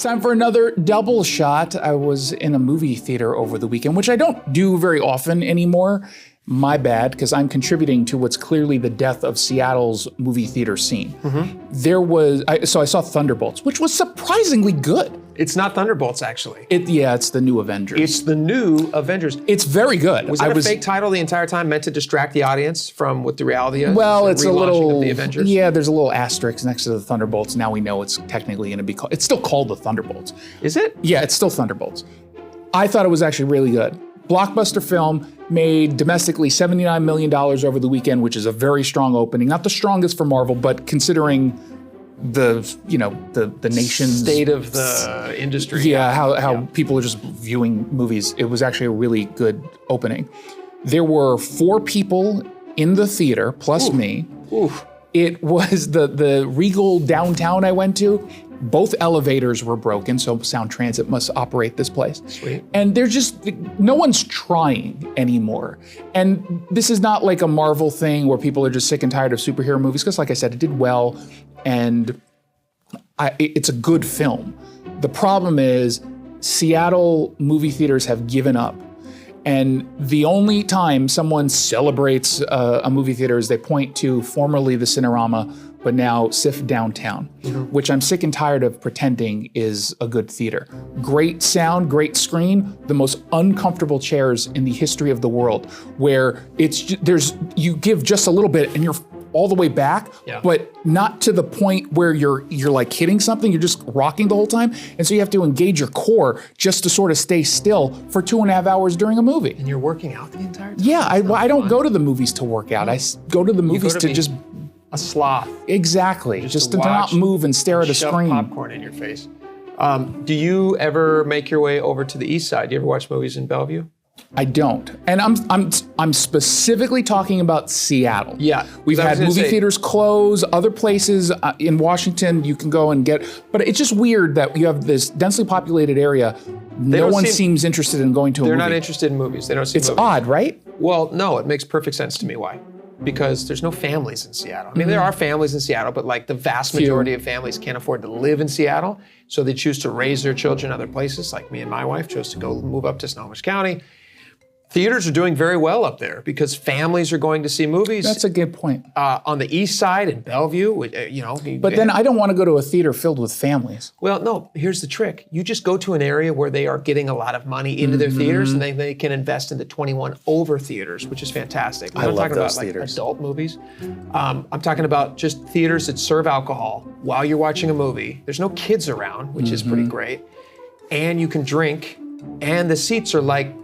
time for another double shot. I was in a movie theater over the weekend, which I don't do very often anymore. My bad, because I'm contributing to what's clearly the death of Seattle's movie theater scene. I saw Thunderbolts, which was surprisingly good. It's not Thunderbolts, actually. It's the new Avengers. It's the new Avengers. It's very good. Was that a fake title the entire time, meant to distract the audience from what the reality is? Well, it's a little, of the Avengers? Yeah, there's a little asterisk next to the Thunderbolts. Now we know it's technically going to be called, it's still called the Thunderbolts. Is it? Yeah, it's still Thunderbolts. I thought it was actually really good. Blockbuster film, made domestically $79 million over the weekend, which is a very strong opening. Not the strongest for Marvel, but considering the nation's state of the industry. Yeah, how people are just viewing movies. It was actually a really good opening. There were 4 people in the theater, plus me. It was the Regal downtown I went to. Both elevators were broken, so Sound Transit must operate this place. Sweet. And there's just, no one's trying anymore. And this is not like a Marvel thing where people are just sick and tired of superhero movies, because like I said, it did well, and it's a good film. The problem is Seattle movie theaters have given up. And the only time someone celebrates a movie theater is they point to formerly the Cinerama, but now SIF Downtown, which I'm sick and tired of pretending is a good theater. Great sound, great screen, the most uncomfortable chairs in the history of the world, where you give just a little bit and you're all the way back, but not to the point where you're like hitting something, you're just rocking the whole time. And so you have to engage your core just to sort of stay still for 2.5 hours during a movie. And you're working out the entire time? Yeah, I don't go to the movies to work out. I go to the movies to just... A sloth. Exactly, just to not move and stare at a screen. Shove popcorn in your face. Do you ever make your way over to the east side? Do you ever watch movies in Bellevue? I don't, and I'm specifically talking about Seattle. Yeah, we've had movie theaters close. Other places in Washington you can go and get, but it's just weird that you have this densely populated area. No one seems interested in going to a movie. They're not interested in movies. They don't see movies. It's odd, right? Well, no, it makes perfect sense to me. Why? Because there's no families in Seattle. I mean, there are families in Seattle, but like the vast majority of families can't afford to live in Seattle, so they choose to raise their children other places. Like me and my wife chose to go move up to Snohomish County. Theaters are doing very well up there because families are going to see movies. That's a good point. On the east side in Bellevue, But then I don't want to go to a theater filled with families. Well, no, here's the trick. You just go to an area where they are getting a lot of money into their theaters, and they can invest into 21 over theaters, which is fantastic. I'm not talking about like adult movies. I'm talking about just theaters that serve alcohol while you're watching a movie. There's no kids around, which is pretty great. And you can drink, and the seats are like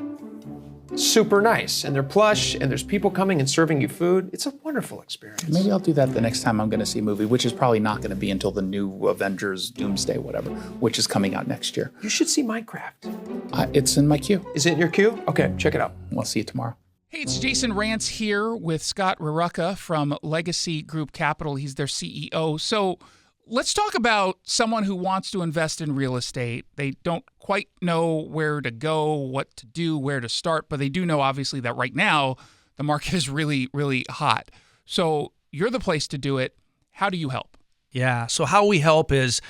super nice, and they're plush, and there's people coming and serving you food. It's a wonderful experience. Maybe I'll do that the next time I'm going to see a movie, which is probably not going to be until the new Avengers Doomsday, whatever, which is coming out next year. You should see Minecraft. It's in my queue. Is it in your queue? Okay, check it out. We'll see you tomorrow. Hey, it's Jason Rantz here with Scott Rarucka from Legacy Group Capital. He's their CEO. So let's talk about someone who wants to invest in real estate. They don't quite know where to go, what to do, where to start, but they do know, obviously, that right now the market is really, really hot. So you're the place to do it. How do you help? Yeah, so how we help is,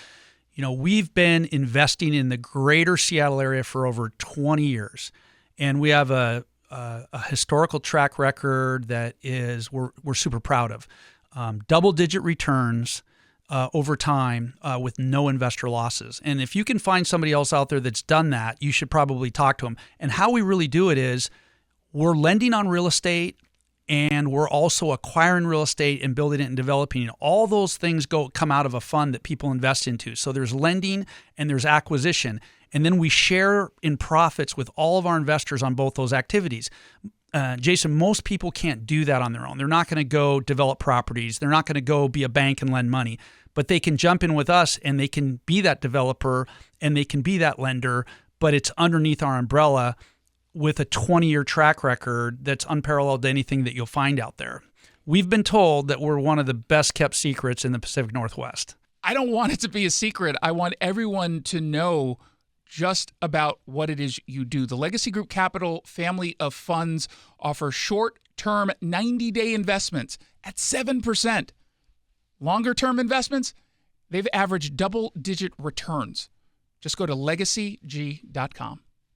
we've been investing in the greater Seattle area for over 20 years, and we have a historical track record that is we're super proud of. Double-digit returns over time with no investor losses. And if you can find somebody else out there that's done that, you should probably talk to them. And how we really do it is we're lending on real estate, and we're also acquiring real estate and building it and developing it. All those things come out of a fund that people invest into. So there's lending and there's acquisition. And then we share in profits with all of our investors on both those activities. Jason, most people can't do that on their own. They're not going to go develop properties. They're not going to go be a bank and lend money. But they can jump in with us, and they can be that developer, and they can be that lender, but it's underneath our umbrella with a 20-year track record that's unparalleled to anything that you'll find out there. We've been told that we're one of the best-kept secrets in the Pacific Northwest. I don't want it to be a secret. I want everyone to know just about what it is you do. The Legacy Group Capital family of funds offer short-term 90-day investments at 7%. Longer-term investments, they've averaged double-digit returns. Just go to legacyg.com.